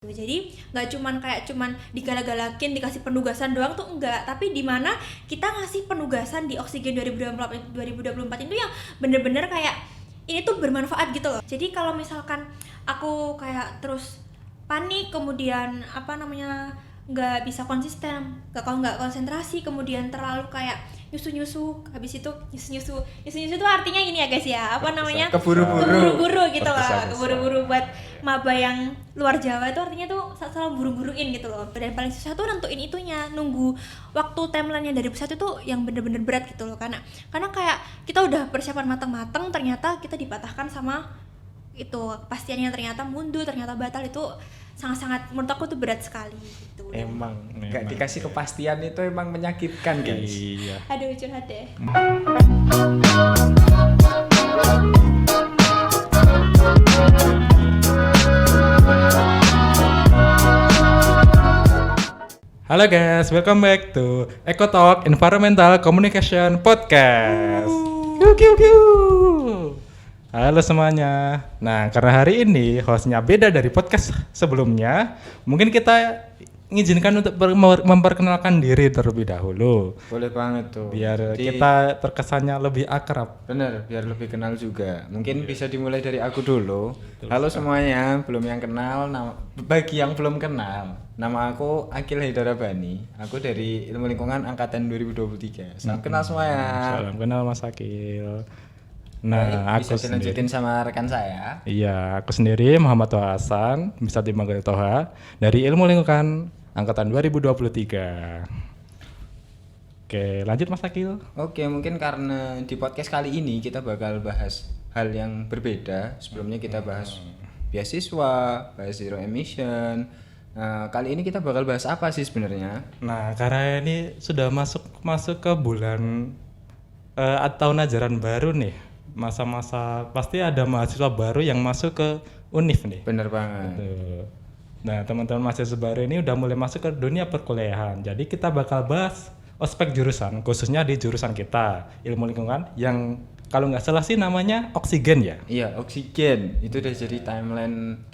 Jadi nggak cuman digala-galakin dikasih penugasan doang tuh enggak, tapi di mana kita ngasih penugasan di Oksigen 2024 itu yang bener-bener kayak ini tuh bermanfaat gitu loh. Jadi kalau misalkan aku kayak terus panik, kemudian nggak bisa konsisten, nggak konsentrasi, kemudian terlalu kayak nyusu habis itu nyusu itu artinya ini ya guys ya, keburu-buru gitu loh, keburu-buru buat maba yang luar Jawa itu artinya tuh selalu buru-buruin gitu loh. Dan paling susah tuh nentuin itunya, nunggu waktu timeline-nya dari pusat itu yang bener-bener berat gitu loh, karena kayak kita udah persiapan matang-matang, ternyata kita dipatahkan sama itu kepastiannya, ternyata mundur, ternyata batal. Itu sangat-sangat menurut aku tuh berat sekali gitu. Emang nggak dikasih kepastian itu emang menyakitkan guys. Iya. Aduh curhat deh. Halo guys, welcome back to Eco Talk Environmental Communication Podcast. Halo semuanya. Nah, karena hari ini hostnya beda dari podcast sebelumnya, mungkin kita mengizinkan untuk memperkenalkan diri terlebih dahulu. Boleh banget tuh. Biar kita terkesannya lebih akrab. Bener, biar lebih kenal juga. Mungkin bisa dimulai dari aku dulu. Halo semuanya, belum yang kenal, bagi yang belum kenal, nama aku Akil Haidara Bani. Aku dari Ilmu Lingkungan angkatan 2023. Salam kenal semuanya. Salam kenal Mas Akil. Nah, bisa dilanjutin sama rekan saya. Iya, aku sendiri Muhammad Toha Hasan, bisa dipanggil Toha, dari Ilmu Lingkungan angkatan 2023. Oke, lanjut Mas Akil. Oke, mungkin karena di podcast kali ini kita bakal bahas hal yang berbeda. Sebelumnya kita bahas beasiswa, bahas zero emission. Nah, kali ini kita bakal bahas apa sih sebenarnya? Nah, karena ini sudah masuk ke bulan tahun ajaran baru nih. Masa-masa pasti ada mahasiswa baru yang masuk ke UNIF nih. Bener banget. Tuh. Nah, teman-teman mahasiswa baru ini udah mulai masuk ke dunia perkuliahan. Jadi kita bakal bahas ospek jurusan, khususnya di jurusan kita, Ilmu Lingkungan, yang kalau nggak salah sih namanya Oksigen ya? Iya, Oksigen. Itu udah jadi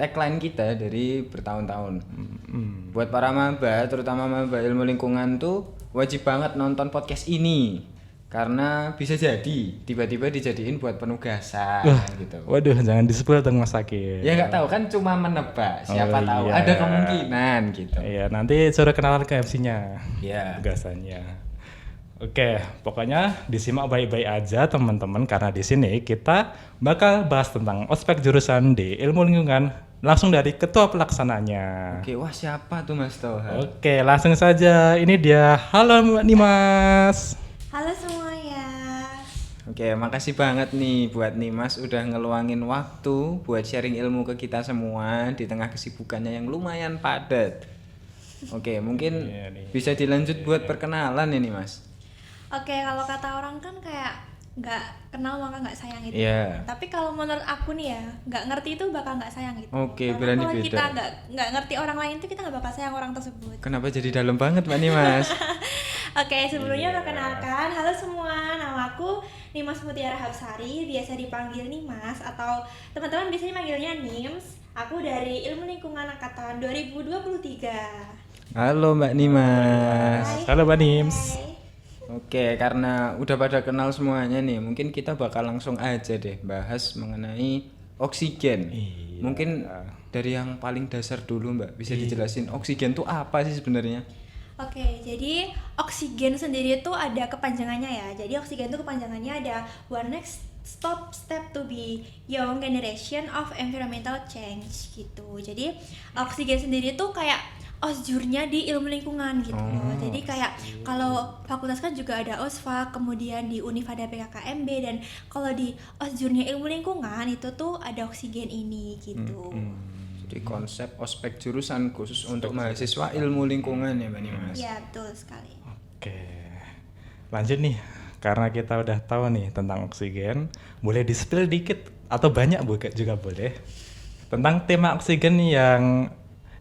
tagline kita dari bertahun-tahun. Buat para maba, terutama maba Ilmu Lingkungan tuh wajib banget nonton podcast ini. Karena bisa jadi tiba-tiba dijadiin buat penugasan gitu. Waduh, jangan di-spoil dong Mas Akil. Ya nggak tahu kan, cuma menebak. Siapa tahu ada kemungkinan gitu. Iya, nanti suruh kenalan ke MC-nya. Iya. Tugasannya. Oke, pokoknya disimak baik-baik aja teman-teman, karena di sini kita bakal bahas tentang ospek jurusan di Ilmu Lingkungan langsung dari ketua pelaksananya. Oke, wah siapa tuh Mas Toha? Oke, langsung saja. Ini dia. Halo Nimas. Halo semuanya. Oke, makasih banget nih buat Nimas udah ngeluangin waktu buat sharing ilmu ke kita semua di tengah kesibukannya yang lumayan padat. Oke, mungkin bisa dilanjut buat perkenalan ini Mas. Oke, kalau kata orang kan kayak nggak kenal maka nggak sayang gitu. Iya. Tapi kalau menurut aku nih ya, nggak ngerti itu bakal nggak sayang gitu. Oke, Karena berani kalau beda. kita nggak ngerti orang lain tuh kita nggak bakal sayang orang tersebut. Kenapa jadi dalam banget Mbak Nimas? Oke, sebelumnya perkenalkan, halo semua, nama aku Nimas Mutiara Hapsari, biasa dipanggil Nimas atau teman-teman biasanya manggilnya Nims. Aku dari Ilmu Lingkungan angkatan 2023. Halo Mbak Nimas. Hai. Halo Mbak Nims. Hai. Oke, karena udah pada kenal semuanya nih, mungkin kita bakal langsung aja deh bahas mengenai oksigen. Iya. Mungkin dari yang paling dasar dulu Mbak, bisa dijelasin oksigen tuh apa sih sebenarnya? Oke, jadi oksigen sendiri itu ada kepanjangannya ya. Jadi oksigen itu kepanjangannya ada One Next Step to be Young Generation of Environmental Change gitu. Jadi oksigen sendiri itu kayak osjurnya di ilmu lingkungan gitu. Jadi kayak kalau fakultas kan juga ada OSFA, kemudian di Univ ada PKKMB, dan kalau di osjurnya ilmu lingkungan itu tuh ada oksigen ini gitu. Jadi konsep ospek jurusan khusus untuk mahasiswa ilmu lingkungan ya Mbak Nimas? Iya, betul sekali. Oke, lanjut nih. Karena kita udah tahu nih tentang oksigen, boleh di-spill dikit atau banyak juga boleh tentang tema oksigen yang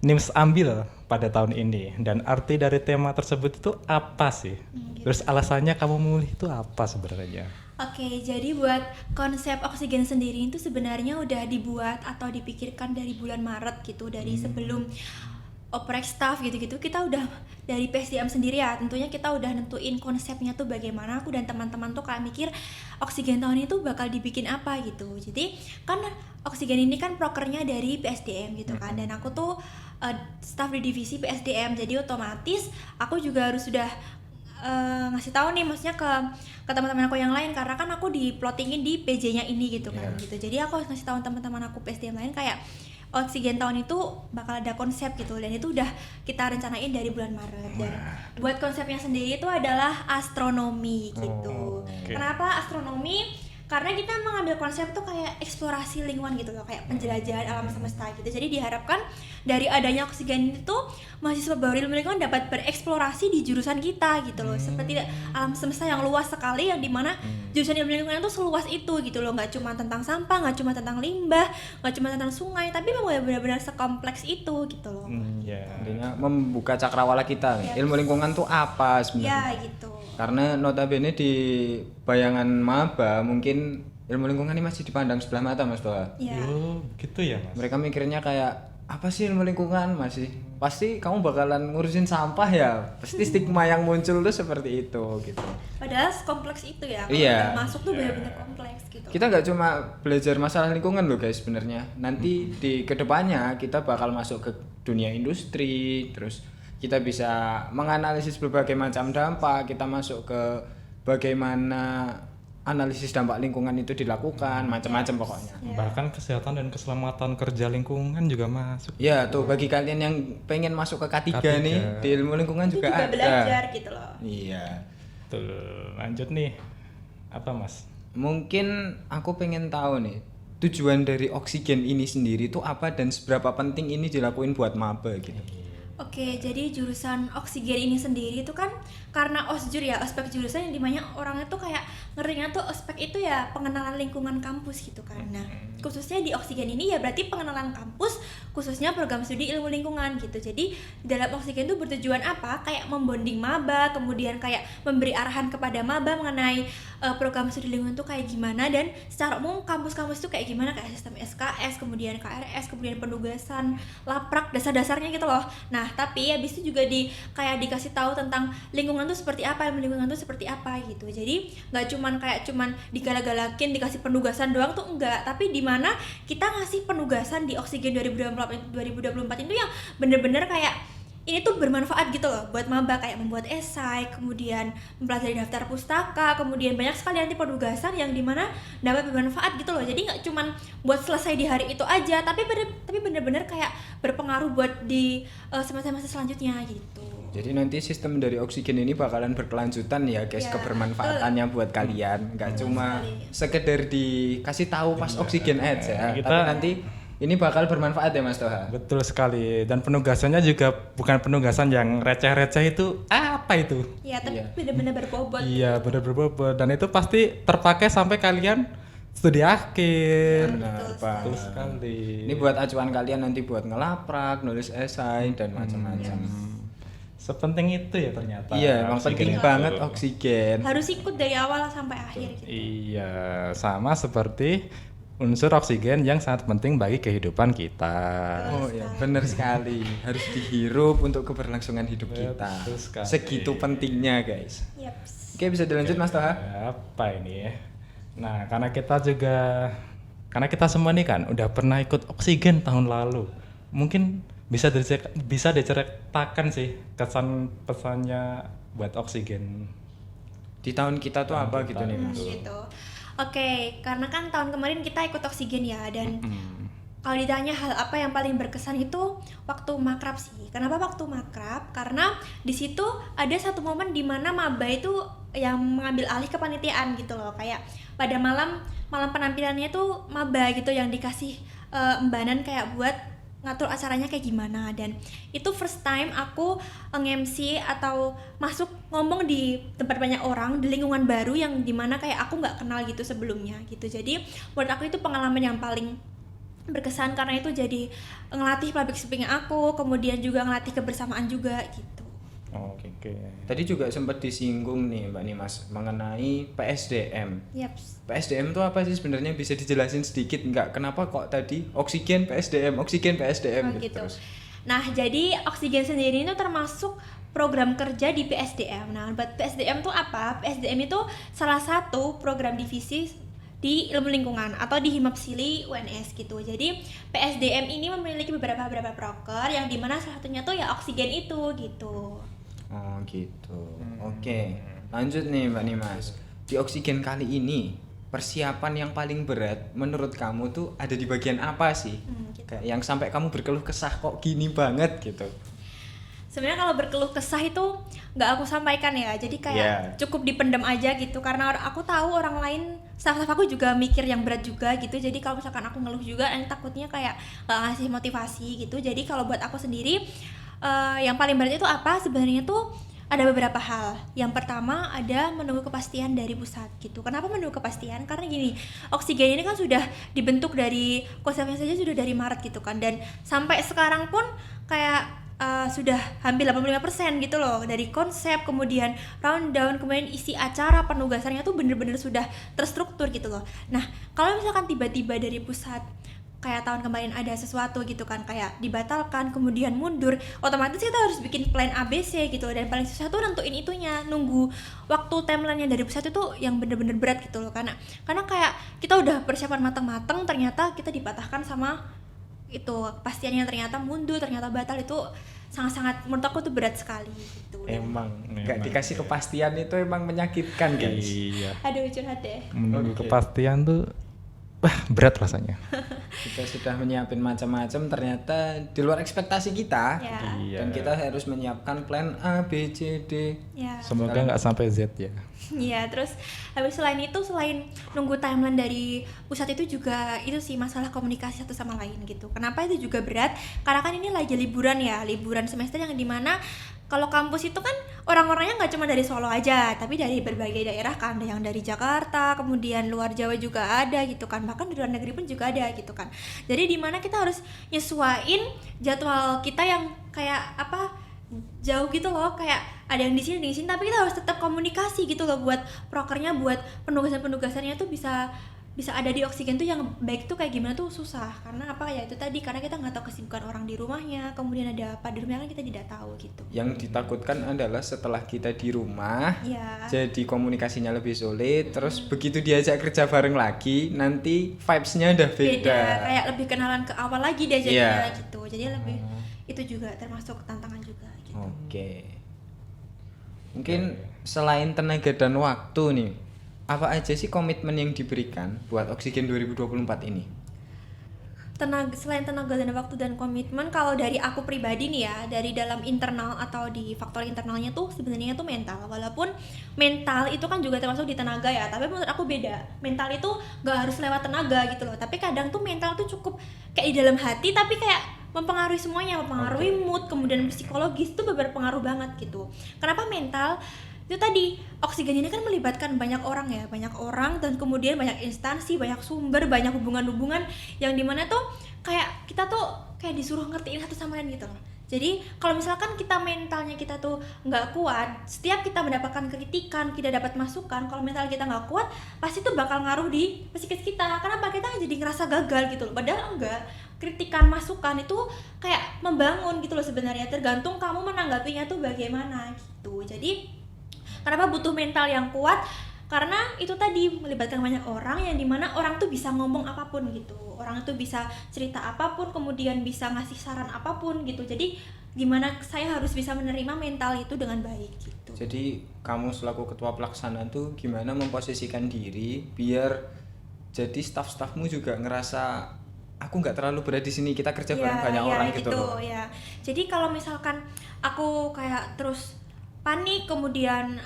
Nims ambil pada tahun ini, dan arti dari tema tersebut itu apa sih? Gitu. Terus alasannya kamu memilih itu apa sebenarnya? Oke, jadi buat konsep oksigen sendiri itu sebenarnya udah dibuat atau dipikirkan dari bulan Maret gitu, dari sebelum oprek staff gitu-gitu kita udah dari PSDM sendiri ya, tentunya kita udah nentuin konsepnya tuh bagaimana. Aku dan teman-teman tuh kayak mikir oksigen tahun ini tuh bakal dibikin apa gitu. Jadi kan oksigen ini kan prokernya dari PSDM gitu kan, dan aku tuh staff di divisi PSDM, jadi otomatis aku juga harus sudah ngasih tahu nih, maksudnya ke teman-teman aku yang lain, karena kan aku di plottingin di PJ-nya ini gitu kan gitu. Jadi aku harus ngasih tahu teman-teman aku PSDM lain kayak oksigen tahun itu bakal ada konsep gitu, dan itu udah kita rencanain dari bulan Maret. Dan buat konsepnya sendiri itu adalah astronomi gitu. Kenapa astronomi? Karena kita mengambil konsep tuh kayak eksplorasi lingkungan gitu loh, kayak penjelajahan alam semesta gitu. Jadi diharapkan dari adanya oksigen itu mahasiswa baru ilmu lingkungan dapat bereksplorasi di jurusan kita gitu loh. Seperti alam semesta yang luas sekali, yang dimana jurusan ilmu lingkungan itu seluas itu gitu loh. Nggak cuma tentang sampah, nggak cuma tentang limbah, nggak cuma tentang sungai, tapi memang benar-benar sekompleks itu gitu loh. Intinya membuka cakrawala kita. Ilmu lingkungan tuh apa sebenarnya? Ya gitu. Karena notabene di bayangan maba mungkin ilmu lingkungan ini masih dipandang sebelah mata, Mas Toha. Ya. Gitu ya Mas. Mereka mikirnya kayak apa sih ilmu lingkungan, masih pasti kamu bakalan ngurusin sampah ya, pasti stigma yang muncul tuh seperti itu gitu. Padahal kompleks itu ya. Kalau Iya. udah masuk tuh benar-benar kompleks gitu. Kita nggak cuma belajar masalah lingkungan loh guys sebenarnya. Nanti di kedepannya kita bakal masuk ke dunia industri, terus kita bisa menganalisis berbagai macam dampak, kita masuk ke bagaimana analisis dampak lingkungan itu dilakukan, macam-macam pokoknya. Bahkan kesehatan dan keselamatan kerja lingkungan juga masuk. Ya tuh bagi kalian yang pengen masuk ke K3, K3. nih di ilmu lingkungan Itu juga juga ada. belajar gitu loh. Iya. Betul. Lanjut nih. Apa Mas? Mungkin aku pengen tahu nih tujuan dari oksigen ini sendiri itu apa dan seberapa penting ini dilakuin buat maba gitu. Oke, jadi jurusan oksigen ini sendiri itu kan karena osjur ya, ospek jurusan yang dimana orang itu kayak ngerinya tuh ospek itu ya pengenalan lingkungan kampus gitu kan. Nah, khususnya di oksigen ini ya berarti pengenalan kampus, khususnya program studi ilmu lingkungan gitu. Jadi dalam oksigen itu bertujuan apa? Kayak membonding maba, kemudian kayak memberi arahan kepada maba mengenai program studi lingkungan itu kayak gimana, dan secara umum kampus-kampus itu kayak gimana, kayak sistem SKS, kemudian KRS, kemudian penugasan, laprak, dasar-dasarnya gitu loh. Nah, tapi habis itu juga kayak dikasih tahu tentang lingkungan tuh seperti apa, ilmu lingkungan tuh seperti apa gitu. Jadi nggak cuman digalak-galakin dikasih penugasan doang tuh enggak, tapi di mana kita ngasih penugasan di oksigen 2024 itu yang bener-bener kayak ini tuh bermanfaat gitu loh buat maba, kayak membuat esai, kemudian mempelajari daftar pustaka, kemudian banyak sekali nanti penugasan yang dimana dapat bermanfaat gitu loh. Jadi nggak cuman buat selesai di hari itu aja, tapi bener-bener kayak berpengaruh buat di semester-semester selanjutnya gitu. Jadi nanti sistem dari oksigen ini bakalan berkelanjutan ya guys, Ya, kebermanfaatannya buat kalian, nggak cuma sekali. sekedar dikasih tahu pas oksigen aja, Kita- tapi nanti ini bakal bermanfaat ya Mas Toha. Betul sekali. Dan penugasannya juga bukan penugasan yang receh-receh itu. Apa itu? Ya, tapi Iya. bener-bener berbobot. Iya, bener-bener. Dan itu pasti terpakai sampai kalian studi akhir. Benar, Betul Pak. Betul sekali. Ini buat acuan kalian nanti buat ngelaprak, nulis esai dan macam-macam. Sepenting itu ya ternyata. Iya, emang oksigen penting itu. banget oksigen. Harus ikut dari awal sampai akhir gitu. Iya, sama seperti unsur oksigen yang sangat penting bagi kehidupan kita. Oh iya, benar sekali. Harus dihirup untuk keberlangsungan hidup kita. Betul sekali. Segitu pentingnya, guys. Yaps. Oke, bisa dilanjut Mas Toha? Apa ini ya? Nah, karena kita semua nih kan udah pernah ikut oksigen tahun lalu. Mungkin bisa diceritakan sih kesan pesannya buat oksigen. Di tahun kita tuh apa Tahun gitu kita. nih, Mas? Gitu. Oke, karena kan tahun kemarin kita ikut oksigen ya, dan kalau ditanya hal apa yang paling berkesan itu waktu makrab sih. Kenapa waktu makrab? Karena di situ ada satu momen di mana maba itu yang mengambil alih kepanitiaan gitu loh. Kayak pada malam penampilannya tuh maba gitu yang dikasih embanan kayak buat ngatur acaranya kayak gimana, dan itu first time aku nge-MC atau masuk ngomong di tempat banyak orang di lingkungan baru yang dimana kayak aku nggak kenal gitu sebelumnya gitu. Jadi menurut aku itu pengalaman yang paling berkesan karena itu jadi ngelatih public speaking aku, kemudian juga ngelatih kebersamaan juga gitu. Oke. Tadi juga sempat disinggung nih Mbak Nimas mengenai PSDM. Yaps. PSDM itu apa sih sebenarnya, bisa dijelasin sedikit nggak? Kenapa kok tadi oksigen PSDM Oh, gitu gitu. terus? Nah, jadi oksigen sendiri itu termasuk program kerja di PSDM. Nah, buat PSDM itu apa? PSDM itu salah satu program divisi di ilmu lingkungan atau di Himapsili UNS gitu. Jadi PSDM ini memiliki beberapa proker yang dimana salah satunya tuh ya oksigen itu gitu. Oh gitu. Oke. Lanjut nih Mbak Nimas. Di oksigen kali ini persiapan yang paling berat menurut kamu tuh ada di bagian apa sih? Gitu. Kayak yang sampai kamu berkeluh kesah kok gini banget gitu. Sebenarnya kalau berkeluh kesah itu nggak aku sampaikan ya, jadi kayak cukup dipendam aja gitu, karena aku tahu orang lain, staff-staff aku juga mikir yang berat juga gitu. Jadi kalau misalkan aku ngeluh juga, takutnya kayak nggak ngasih motivasi gitu. Jadi kalau buat aku sendiri, yang paling berat itu apa? Sebenarnya tuh ada beberapa hal. Yang pertama ada menunggu kepastian dari pusat gitu. Kenapa menunggu kepastian? Karena gini, oksigen ini kan sudah dibentuk dari konsepnya saja sudah dari Maret gitu kan, dan sampai sekarang pun kayak sudah hampir 85% gitu loh, dari konsep, kemudian rundown, kemudian isi acara, penugasannya tuh bener-bener sudah terstruktur gitu loh. Nah, kalau misalkan tiba-tiba dari pusat kayak tahun kemarin ada sesuatu gitu kan, kayak dibatalkan kemudian mundur, otomatis kita harus bikin plan ABC gitu, dan paling susah tuh nentuin itunya, nunggu waktu timeline-nya dari pusat itu yang bener-bener berat gitu loh, karena kayak kita udah persiapan matang-matang, ternyata kita dipatahkan sama itu pastiannya, ternyata mundur, ternyata batal. Itu sangat-sangat menurut aku tuh berat sekali gitu. Emang nggak dikasih kepastian itu emang menyakitkan guys. Iya. Aduh curhat deh. Menunggu Oke. kepastian tuh berat rasanya. Kita sudah menyiapin macam-macam, ternyata di luar ekspektasi kita. Ya. Iya. Dan kita harus menyiapkan plan A, B, C, D. Ya. Semoga nggak sampai Z ya. Iya, terus habis selain itu, selain nunggu timeline dari pusat itu juga itu sih masalah komunikasi satu sama lain gitu. Kenapa itu juga berat? Karena kan ini lagi liburan ya, liburan semester yang dimana kalau kampus itu kan orang-orangnya nggak cuma dari Solo aja, tapi dari berbagai daerah kan, ada yang dari Jakarta, kemudian luar Jawa juga ada gitu kan, bahkan di luar negeri pun juga ada gitu kan. Jadi dimana kita harus nyesuain jadwal kita yang kayak apa, jauh gitu loh, kayak ada yang di sini, tapi kita harus tetap komunikasi gitu loh, buat prokernya, buat penugasan-penugasannya tuh bisa ada di oksigen tuh yang baik tuh kayak gimana tuh susah. Karena apa ya, itu tadi, karena kita nggak tahu kesibukan orang di rumahnya, kemudian ada apa di rumahnya kan kita tidak tahu gitu. Yang ditakutkan adalah setelah kita di rumah, Ya. jadi komunikasinya lebih sulit. Terus begitu diajak kerja bareng lagi, nanti vibes-nya udah beda. Kayak lebih kenalan ke awal lagi deh Iya. jadinya gitu. Jadi lebih itu juga termasuk tantangan juga gitu. Oke. Mungkin selain tenaga dan waktu nih, apa aja sih komitmen yang diberikan buat Oksigen 2024 ini? Selain tenaga dan waktu dan komitmen, kalau dari aku pribadi nih ya, dari dalam internal atau di faktor internalnya tuh sebenarnya tuh mental. Walaupun mental itu kan juga termasuk di tenaga ya, tapi menurut aku beda. Mental itu gak harus lewat tenaga gitu loh, tapi kadang tuh mental tuh cukup kayak di dalam hati, tapi kayak mempengaruhi semuanya, mempengaruhi mood, kemudian psikologis tuh berpengaruh banget gitu. Kenapa mental? Itu tadi, oksigen ini kan melibatkan banyak orang ya, banyak orang, dan kemudian banyak instansi, banyak sumber, banyak hubungan-hubungan yang dimana tuh kayak kita tuh kayak disuruh ngertiin satu sama lain gitu loh. Jadi kalau misalkan kita mentalnya kita tuh nggak kuat, setiap kita mendapatkan kritikan, kita dapat masukan, kalau mental kita nggak kuat, pasti tuh bakal ngaruh di psikis kita. Kenapa? Kita jadi ngerasa gagal gitu loh, padahal enggak. Kritikan, masukan itu kayak membangun gitu loh sebenarnya, tergantung kamu menanggapinya tuh bagaimana gitu. Jadi kenapa butuh mental yang kuat? Karena itu tadi melibatkan banyak orang yang dimana orang tuh bisa ngomong apapun gitu, orang tuh bisa cerita apapun, kemudian bisa ngasih saran apapun gitu. Jadi gimana saya harus bisa menerima mental itu dengan baik gitu. Jadi kamu selaku ketua pelaksana tuh gimana memposisikan diri biar jadi staff-staffmu juga ngerasa aku nggak terlalu berat di sini, kita kerja bareng banyak orang gitu loh. Ya. Jadi kalau misalkan aku kayak terus panik, kemudian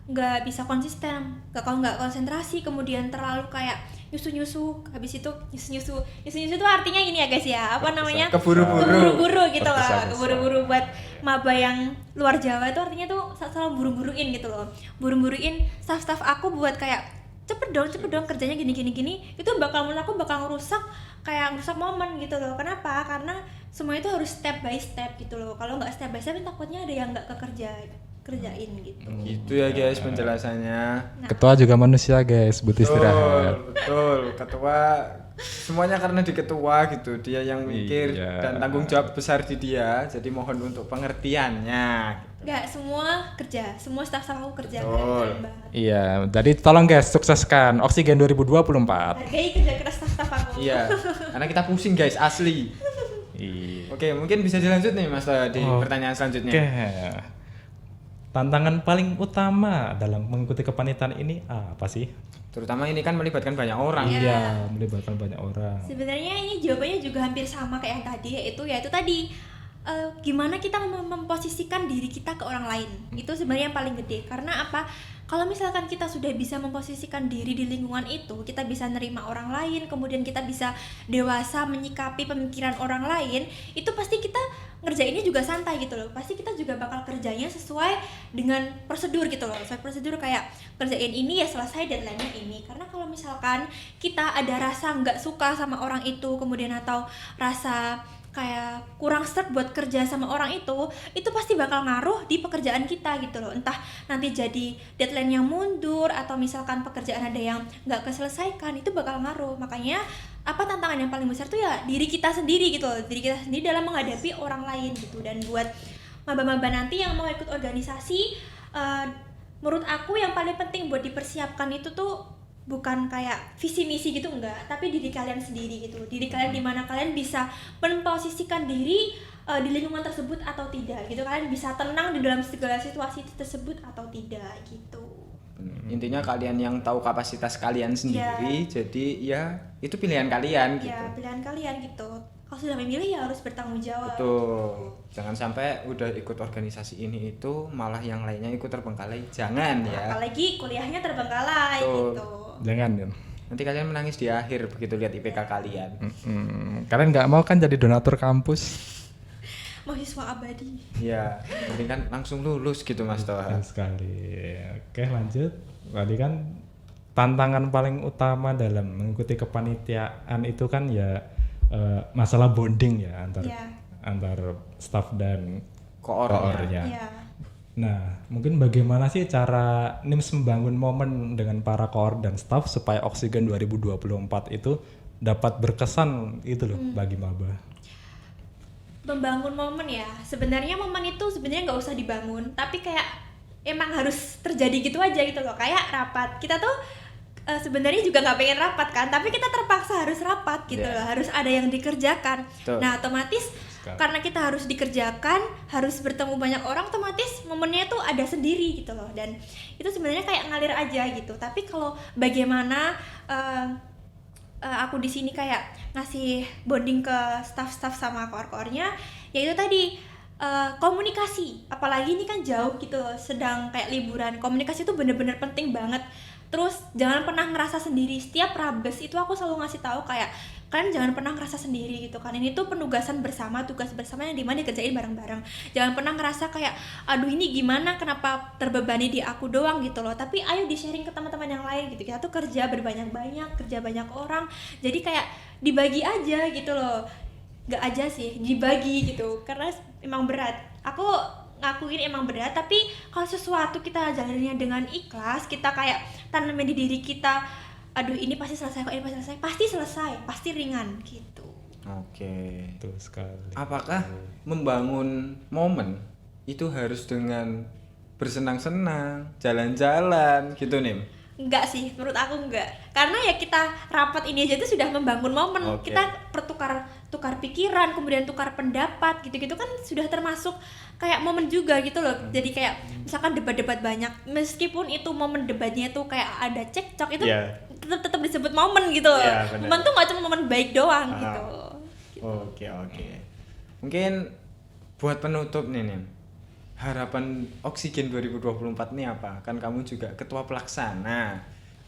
nggak bisa konsisten, nggak konsentrasi, kemudian terlalu kayak nyusu habis itu nyusu itu artinya ini ya guys ya, keburu-buru gitu loh, keburu-buru buat maba yang luar Jawa itu artinya tuh selalu buru-buruin gitu loh, buru-buruin staff aku buat kayak cepet dong kerjanya gini, itu bakal menurut aku bakal ngerusak momen gitu loh. Kenapa? Karena semua itu harus step by step gitu loh. Kalau nggak step by step takutnya ada yang nggak kerjain gitu. Gitu ya guys penjelasannya. Ketua juga manusia guys, butuh istirahat. Betul. Ketua semuanya karena di ketua gitu, dia yang mikir Iya. dan tanggung jawab besar di dia. Jadi mohon untuk pengertiannya. Nggak semua kerja, semua staff aku kerja. Betul. Keren banget. Iya, jadi tolong guys sukseskan Oksigen 2024. Hargai kerja keras staff aku. Iya, karena kita pusing guys asli. Iya. Oke, mungkin bisa dilanjut nih Mas Toha di Oke. pertanyaan selanjutnya. Tantangan paling utama dalam mengikuti kepanitiaan ini apa sih? Terutama ini kan melibatkan banyak orang. Iya, melibatkan banyak orang. Sebenarnya ini jawabannya juga hampir sama kayak yang tadi, yaitu tadi gimana kita memposisikan diri kita ke orang lain. Itu sebenarnya yang paling gede. Karena apa? Kalau misalkan kita sudah bisa memposisikan diri di lingkungan itu, kita bisa nerima orang lain, kemudian kita bisa dewasa menyikapi pemikiran orang lain, itu pasti kita ngerjainnya juga santai gitu loh. Pasti kita juga bakal kerjanya sesuai dengan prosedur gitu loh. Sesuai prosedur kayak kerjain ini ya selesai dan lainnya ini. Karena kalau misalkan kita ada rasa nggak suka sama orang itu, kemudian atau rasa kayak kurang seret buat kerja sama orang itu pasti bakal ngaruh di pekerjaan kita gitu loh. Entah nanti jadi deadline yang mundur atau misalkan pekerjaan ada yang nggak keselesaikan, itu bakal ngaruh. Makanya apa tantangan yang paling besar tuh ya diri kita sendiri gitu loh. Diri kita sendiri dalam menghadapi orang lain gitu. Dan buat maba-maba nanti yang mau ikut organisasi, menurut aku yang paling penting buat dipersiapkan itu tuh bukan kayak visi misi gitu enggak, tapi diri kalian sendiri gitu. Diri kalian di mana kalian bisa memposisikan diri di lingkungan tersebut atau tidak gitu. Kalian bisa tenang di dalam segala situasi tersebut atau tidak gitu. Intinya kalian yang tahu kapasitas kalian sendiri, jadi ya itu pilihan kalian gitu. Ya, pilihan kalian gitu. Kalau sudah memilih ya harus bertanggung jawab. Betul. Jangan sampai udah ikut organisasi ini itu malah yang lainnya ikut terbengkalai. Jangan ya. Apalagi kuliahnya terbengkalai Betul. gitu. Jangan ya. Nanti kalian menangis di akhir begitu lihat IPK kalian. Kalian nggak mau kan jadi donatur kampus? Mahasiswa abadi. Ya, penting kan langsung lulus gitu Mas Toha. Keren sekali. Oke lanjut. Tadi kan tantangan paling utama dalam mengikuti kepanitiaan itu kan ya masalah bonding ya antar staff dan koornya. Iya. Nah, mungkin bagaimana sih cara NIMS membangun momen dengan para koor dan staff supaya Oksigen 2024 itu dapat berkesan itu loh bagi maba. Membangun momen ya. Sebenarnya momen itu sebenarnya nggak usah dibangun, tapi kayak emang harus terjadi gitu aja gitu loh. Kayak rapat. Kita tuh sebenarnya juga nggak pengen rapat kan, tapi kita terpaksa harus rapat gitu loh. Harus ada yang dikerjakan. Betul. Nah, otomatis karena kita harus dikerjakan, harus bertemu banyak orang, otomatis momennya tuh ada sendiri gitu loh. Dan itu sebenarnya kayak ngalir aja gitu. Tapi kalau bagaimana aku di sini kayak ngasih bonding ke staff-staff sama koor-koornya, yaitu tadi komunikasi. Apalagi ini kan jauh gitu loh, sedang kayak liburan. Komunikasi itu bener-bener penting banget. Terus jangan pernah ngerasa sendiri. Setiap rabes itu aku selalu ngasih tahu kayak kalian jangan pernah ngerasa sendiri gitu kan. Ini tuh penugasan bersama, tugas bersama yang dimana dikerjain bareng-bareng. Jangan pernah ngerasa kayak aduh ini gimana, kenapa terbebani di aku doang gitu loh. Tapi ayo di-sharing ke teman-teman yang lain gitu. Kita tuh kerja berbanyak-banyak, kerja banyak orang. Jadi kayak dibagi aja gitu loh. Gak aja sih, dibagi gitu. Karena emang berat. Aku ngakuin emang berat, tapi kalau sesuatu kita jalaninnya dengan ikhlas, kita kayak tanamin di diri kita, aduh ini pasti selesai kok, ini pasti selesai, pasti ringan gitu. Oke. Betul sekali. Apakah membangun momen itu harus dengan bersenang-senang, jalan-jalan gitu nih? Enggak sih, menurut aku enggak. Karena ya kita rapat ini aja tuh sudah membangun momen. Oke. Kita tukar pikiran, kemudian tukar pendapat gitu-gitu kan sudah termasuk kayak momen juga gitu loh. Jadi kayak misalkan debat-debat banyak, meskipun itu momen debatnya tuh kayak ada cekcok, itu tetap disebut momen gitu loh. Iya, bener. Momen tuh gak cuma momen baik doang gitu. Oke. Mungkin buat penutup nih, harapan Oksigen 2024 nih apa? Kan kamu juga ketua pelaksana.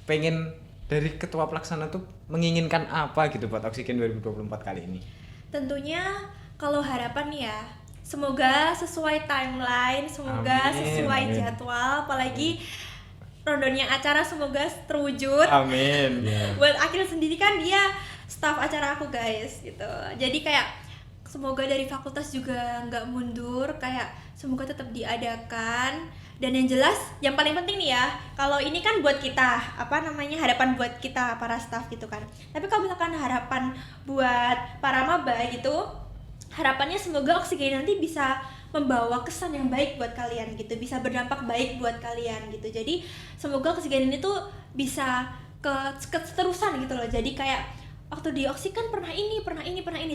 Pengen dari ketua pelaksana tuh menginginkan apa gitu buat Oksigen 2024 kali ini? Tentunya kalau harapan nih ya, semoga sesuai timeline, semoga Amin, sesuai amin. jadwal, apalagi rondonya acara semoga terwujud. Amin. Buat Akil sendiri kan dia staff acara aku guys gitu, jadi kayak semoga dari fakultas juga nggak mundur, kayak semoga tetap diadakan. Dan yang jelas yang paling penting nih ya, kalau ini kan buat kita harapan buat kita para staff gitu kan, tapi kalau misalkan harapan buat para maba gitu, harapannya semoga Oksigen nanti bisa membawa kesan yang baik buat kalian gitu, bisa berdampak baik buat kalian gitu. Jadi semoga Oksigen ini tuh bisa keterusan gitu loh. Jadi kayak waktu di Oksi kan pernah ini,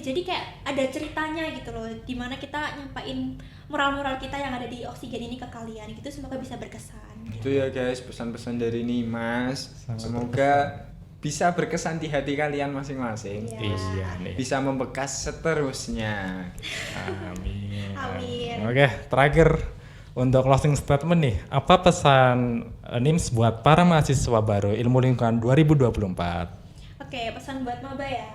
jadi kayak ada ceritanya gitu loh, dimana kita nyampain moral-moral kita yang ada di Oksigen ini ke kalian gitu, semoga bisa berkesan. Itu ya guys, pesan-pesan dari Nimas. Semoga bisa berkesan di hati kalian masing-masing. Iya nih. Bisa membekas seterusnya. Amin. Amin. Oke, terakhir untuk closing statement nih, apa pesan NIMS buat para mahasiswa baru Ilmu Lingkungan 2024? Oke, pesan buat maba ya.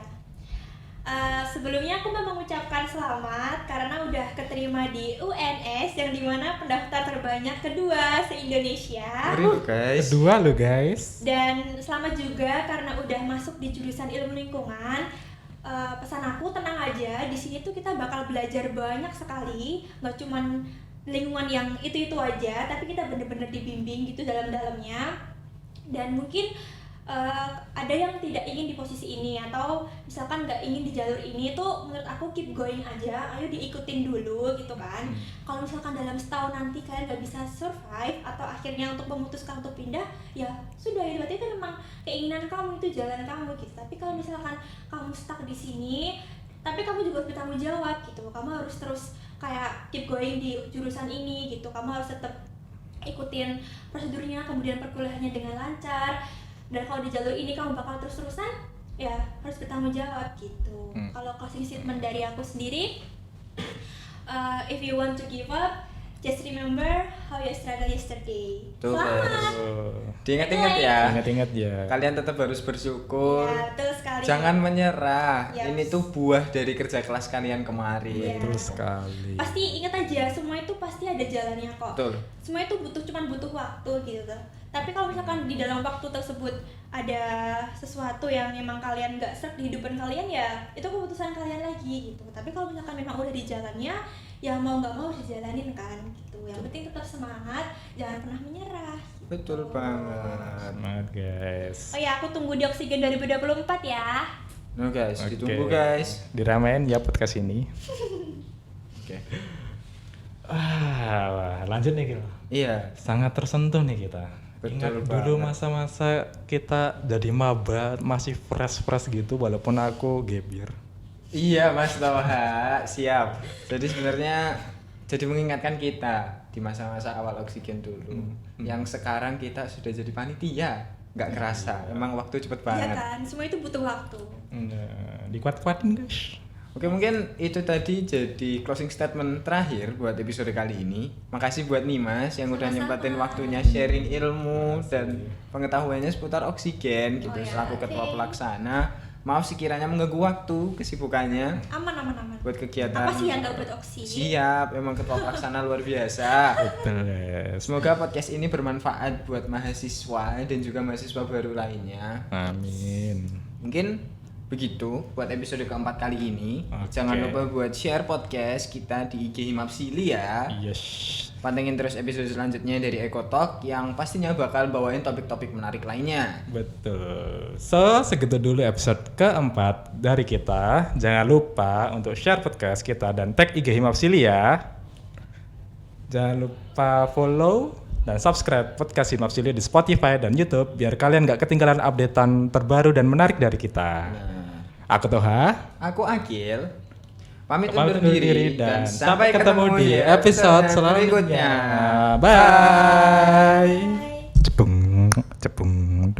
Sebelumnya aku mau mengucapkan selamat karena udah keterima di UNS yang dimana pendaftar terbanyak kedua se-Indonesia. Guys. Kedua lo guys. Dan selamat juga karena udah masuk di jurusan ilmu lingkungan. Pesan aku tenang aja, di sini tuh kita bakal belajar banyak sekali, nggak cuman lingkungan yang itu aja, tapi kita bener-bener dibimbing gitu dalam-dalamnya. Dan mungkin ada yang tidak ingin di posisi ini atau misalkan nggak ingin di jalur ini, tuh menurut aku keep going aja, ayo diikutin dulu gitu kan. Kalau misalkan dalam setahun nanti kalian nggak bisa survive atau akhirnya untuk memutuskan untuk pindah, ya sudah, ya berarti itu memang keinginan kamu, itu jalan kamu gitu. Tapi kalau misalkan kamu stuck di sini, tapi kamu juga harus bertanggung jawab gitu, kamu harus terus kayak keep going di jurusan ini gitu, kamu harus tetap ikutin prosedurnya, kemudian perkuliahannya dengan lancar. Dan kalau di jalur ini kamu bakal terus-terusan, ya harus bertanggung jawab gitu. Kalau closing statement dari aku sendiri, if you want to give up, just remember how you struggle yesterday. Tuh, Selamat. Diingat-ingat ya. Ingat-ingat ya. Kalian tetap harus bersyukur. Ya, betul sekali. Jangan menyerah. Yes. Ini tuh buah dari kerja keras kalian kemarin. Iya. Betul sekali. Pasti ingat aja, semua itu pasti ada jalannya kok. Betul. Semua itu cuman butuh waktu gitu. Tapi kalau misalkan di dalam waktu tersebut ada sesuatu yang emang kalian nggak serap di kehidupan kalian, ya itu keputusan kalian lagi gitu. Tapi kalau misalkan memang udah di jalannya, ya mau nggak mau harus dijalanin kan gitu. Yang penting tetap semangat, jangan pernah menyerah gitu. Betul banget. Semangat guys. Oh ya, aku tunggu di Oksigen 2024 ya. No guys, Oke. ditunggu guys. Diramein ya podcast ini. Oke. Wah, lanjut nih Gil. Iya. Sangat tersentuh nih kita. Betul Ingat banget. dulu masa-masa kita jadi maba masih fresh gitu, walaupun aku gap year. Iya Mas Toha, siap. Jadi sebenarnya jadi mengingatkan kita di masa-masa awal Oksigen dulu. Yang sekarang kita sudah jadi panitia, nggak kerasa. Emang waktu cepet Iya banget. kan, semua itu butuh waktu. Nah, dikuat-kuatin guys. Oke, mungkin itu tadi jadi closing statement terakhir buat episode kali ini. Makasih buat Nimas yang udah Sama-sama. nyempatin waktunya sharing ilmu dan pengetahuannya seputar Oksigen gitu Oh ya, selaku ketua oke. pelaksana. Maaf sekiranya mengganggu waktu kesibukannya Aman. buat kegiatan. Apa sih yang nggak buat Oksi? Siap, emang ketua pelaksana luar biasa. Betul guys. Semoga podcast ini bermanfaat buat mahasiswa dan juga mahasiswa baru lainnya. Amin. Mungkin begitu buat episode keempat kali ini. Oke. Jangan lupa buat share podcast kita di IG Himapsili ya. Yes. Pantengin terus episode selanjutnya dari Eko Talk yang pastinya bakal bawain topik-topik menarik lainnya. Betul. So, segitu dulu episode keempat dari kita. Jangan lupa untuk share podcast kita dan tag IG Himapsili ya. Jangan lupa follow dan subscribe podcast Himapsili di Spotify dan YouTube biar kalian gak ketinggalan updatean terbaru dan menarik dari kita. Aku Toha. Aku Akil. Pamit Pamit undur diri dan sampai ketemu di episode selanjutnya. Bye. Bye. Cepung, cepung.